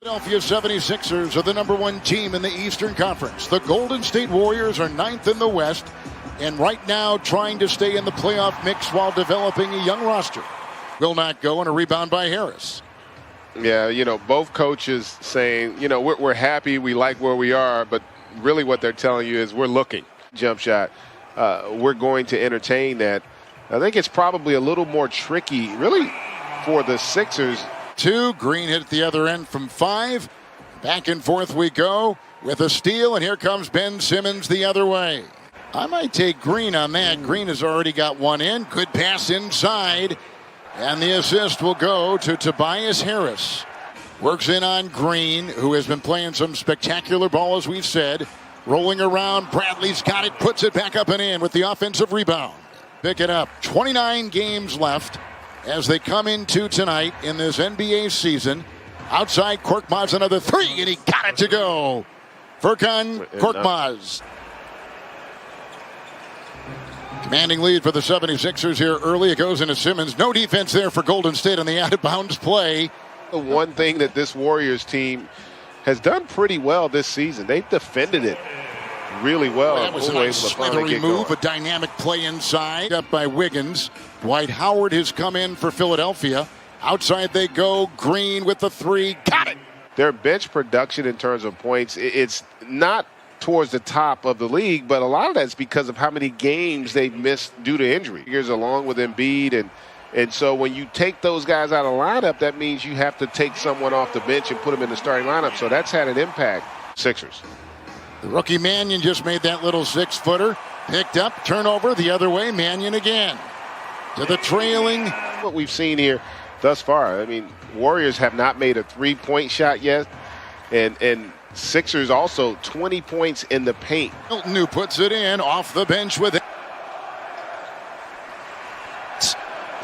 Philadelphia 76ers are the #1 team in the Eastern Conference. The Golden State Warriors are 9th in the West and right now trying to stay in the playoff mix while developing a young roster. Will not go, and a rebound by Harris. Yeah, both coaches saying, we're happy, we like where we are, but really what they're telling you is we're looking. Jump shot. We're going to entertain that. I think it's probably a little more tricky, really, for the Sixers. 2, Green hit at the other end from 5. Back and forth we go with a steal, and here comes Ben Simmons the other way. I might take Green on that. Green has already got one in. Good pass inside, and the assist will go to Tobias Harris. Works in on Green, who has been playing some spectacular ball, as we've said. Rolling around, Bradley's got it, puts it back up and in with the offensive rebound. Pick it up. 29 games left as they come into tonight in this NBA season. Outside, Korkmaz another 3, and he got it to go. Furkan Korkmaz. Commanding lead for the 76ers here early. It goes into Simmons. No defense there for Golden State on the out-of-bounds play. The one thing that this Warriors team has done pretty well this season, they've defended it really well. That was a nice slithery move, a dynamic play inside. Up by Wiggins. Dwight Howard has come in for Philadelphia. Outside they go. Green with the 3. Got it. Their bench production in terms of points, it's not towards the top of the league, but a lot of that's because of how many games they've missed due to injury. Here's along with Embiid, and so when you take those guys out of lineup, that means you have to take someone off the bench and put them in the starting lineup. So that's had an impact. Sixers. The rookie Mannion just made that little 6-footer. Picked up, turnover the other way. Mannion again to the trailing. What we've seen here thus far, I mean, Warriors have not made a 3-point shot yet, and Sixers also 20 points in the paint. Milton, who puts it in off the bench with it.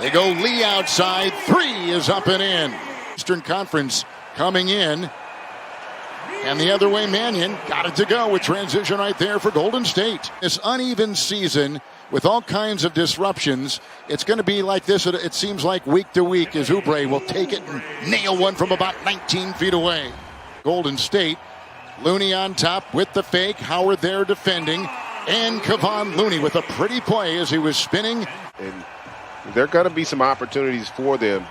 They go Lee outside. 3 is up and in. Eastern Conference coming in. And the other way, Mannion got it to go with transition right there for Golden State. This uneven season with all kinds of disruptions, it's going to be like this, it seems like, week to week, as Oubre will take it and nail one from about 19 feet away. Golden State, Looney on top with the fake. Howard there defending. And Kevon Looney with a pretty play as he was spinning. And there are going to be some opportunities for them,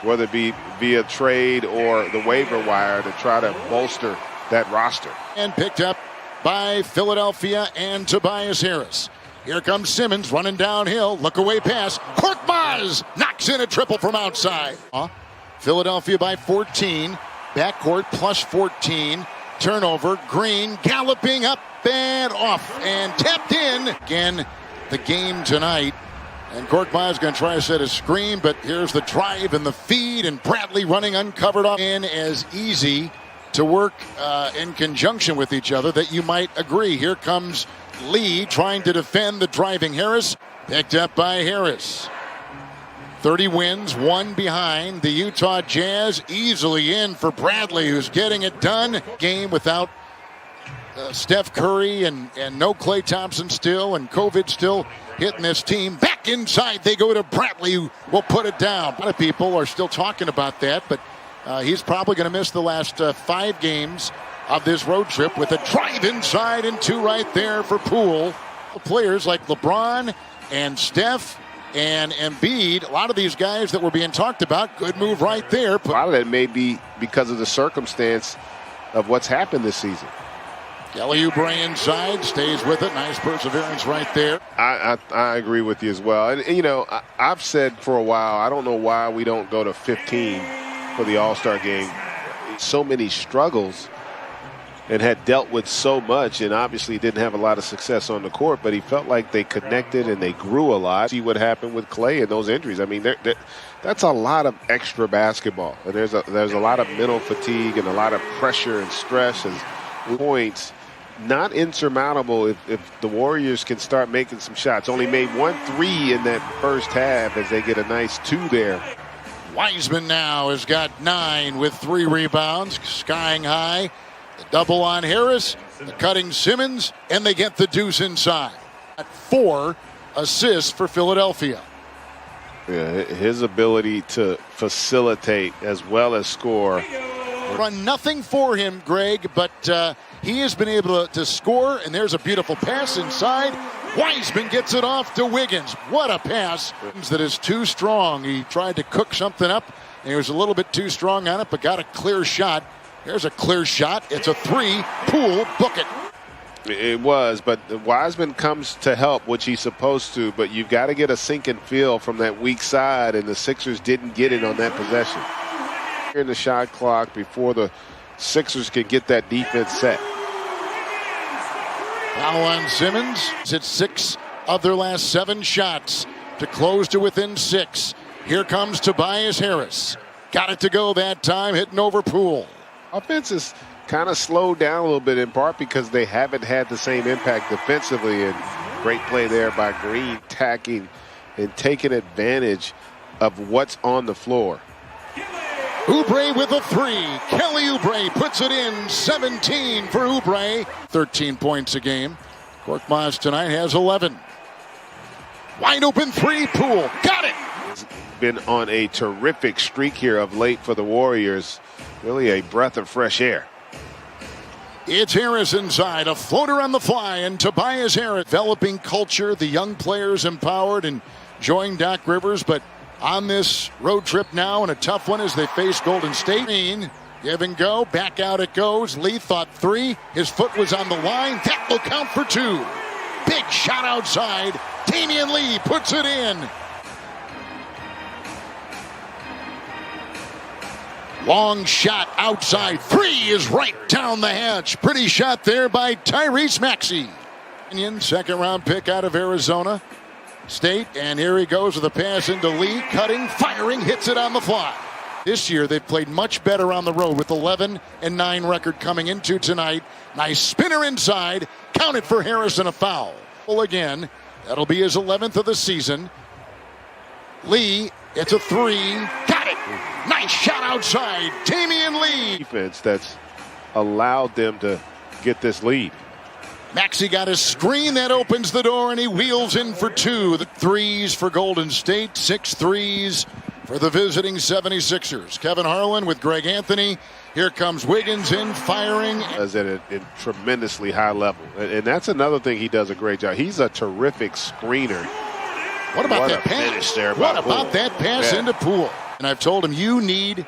whether it be via trade or the waiver wire, to try to bolster that roster. And picked up by Philadelphia and Tobias Harris. Here comes Simmons running downhill. Look away pass. Korkmaz knocks in a triple from outside. Philadelphia by 14. Backcourt plus 14. Turnover. Green galloping up and off and tapped in. Again, the game tonight. And Korkmaz is going to try to set a screen, but here's the drive and the feed, and Bradley running uncovered off in as easy to work in conjunction with each other that you might agree. Here comes Lee trying to defend the driving Harris. Picked up by Harris. 30 wins, 1 behind. The Utah Jazz easily in for Bradley, who's getting it done. Game without Steph Curry and no Klay Thompson still, and COVID still hitting this team. Back inside they go to Bradley, who will put it down. A lot of people are still talking about that, but he's probably going to miss the last 5 games of this road trip with a drive inside and 2 right there for Poole. Players like LeBron and Steph and Embiid, a lot of these guys that were being talked about, good move right there. A lot of that may be because of the circumstance of what's happened this season. Kelly Oubre inside, stays with it. Nice perseverance right there. I agree with you as well. And I've said for a while, I don't know why we don't go to 15 for the All-Star game. So many struggles and had dealt with so much, and obviously didn't have a lot of success on the court, but he felt like they connected and they grew a lot. See what happened with Klay and those injuries. I mean, that's a lot of extra basketball. And there's a lot of mental fatigue and a lot of pressure and stress and points. Not insurmountable if the Warriors can start making some shots. Only made 1 3 in that first half as they get a nice 2 there. Wiseman now has got 9 with 3 rebounds, skying high. The double on Harris, the cutting Simmons, and they get the deuce inside. 4 assists for Philadelphia. Yeah, his ability to facilitate as well as score Run nothing for him, Greg, but he has been able to score, and there's a beautiful pass inside. Wiseman gets it off to Wiggins. What a pass that is too strong. He tried to cook something up, and he was a little bit too strong on it, but got a clear shot. There's a clear shot. It's a three. Poole, book it. It was, but Wiseman comes to help, which he's supposed to, but you've got to get a sink and feel from that weak side, and the Sixers didn't get it on that possession. In the shot clock before the Sixers can get that defense set. Foul on Simmons. It's 6 of their last 7 shots to close to within 6. Here comes Tobias Harris. Got it to go that time, hitting over Poole. Offense is kind of slowed down a little bit, in part because they haven't had the same impact defensively, and great play there by Green, tacking and taking advantage of what's on the floor. Oubre with a 3. Kelly Oubre puts it in. 17 for Oubre. 13 points a game. Korkmaz tonight has 11. Wide open 3. Poole. Got it. He's been on a terrific streak here of late for the Warriors. Really a breath of fresh air. It's Harris inside. A floater on the fly. And Tobias Harris developing culture. The young players empowered and enjoying Doc Rivers. But on this road trip now, and a tough one as they face Golden State. Give and go. Back out it goes. Lee thought 3. His foot was on the line. That will count for 2. Big shot outside. Damian Lee puts it in. Long shot outside. 3 is right down the hatch. Pretty shot there by Tyrese Maxey. Second round pick out of Arizona State, and here he goes with a pass into Lee, cutting, firing, hits it on the fly. This year they've played much better on the road with 11-9 record coming into tonight. Nice spinner inside, counted for Harris and a foul. Again, that'll be his 11th of the season. Lee, it's a 3, got it. Nice shot outside, Damian Lee. Defense that's allowed them to get this lead. Maxey got his screen that opens the door, and he wheels in for 2. The 3s for Golden State, 6 threes for the visiting 76ers. Kevin Harlan with Greg Anthony. Here comes Wiggins in, firing. Is at a tremendously high level, and that's another thing he does a great job. He's a terrific screener. What about that pass? What about that pass into Poole? And I've told him, you need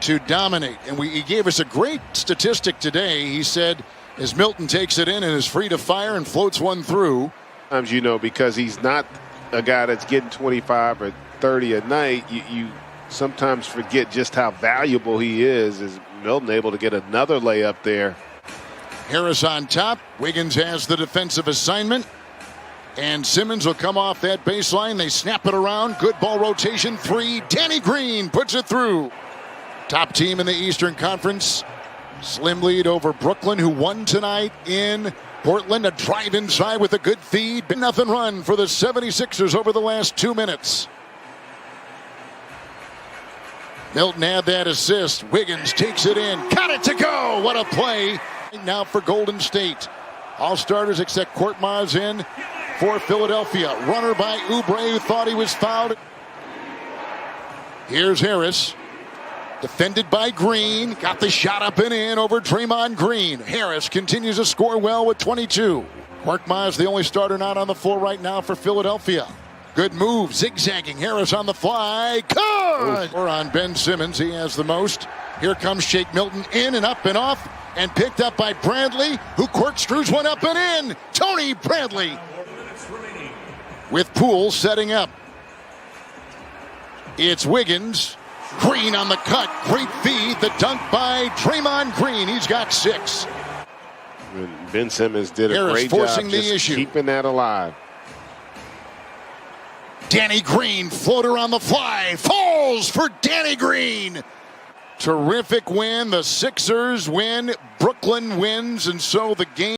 to dominate. And he gave us a great statistic today. He said, as Milton takes it in and is free to fire and floats one through. Sometimes, because he's not a guy that's getting 25 or 30 a night, you sometimes forget just how valuable he is. Is Milton able to get another layup there? Harris on top. Wiggins has the defensive assignment. And Simmons will come off that baseline. They snap it around. Good ball rotation. 3. Danny Green puts it through. Top team in the Eastern Conference. Slim lead over Brooklyn, who won tonight in Portland. A drive inside with a good feed. Nothing run for the 76ers over the last 2 minutes. Milton had that assist. Wiggins takes it in. Got it to go. What a play. Now for Golden State. All starters except Korkmaz in for Philadelphia. Runner by Oubre, who thought he was fouled. Here's Harris. Defended by Green. Got the shot up and in over Draymond Green. Harris continues to score well with 22. Korkmaz, the only starter not on the floor right now for Philadelphia. Good move, zigzagging. Harris on the fly. Good! Or on Ben Simmons, he has the most. Here comes Shake Milton in and up and off, and picked up by Bradley, who corkscrews one up and in. Tony Bradley with Poole setting up. It's Wiggins. Green on the cut. Great feed. The dunk by Draymond Green. He's got 6. And Ben Simmons did a Harris great forcing job the just issue. keeping that alive. Danny Green, floater on the fly. Falls for Danny Green. Terrific win. The Sixers win. Brooklyn wins, and so the game.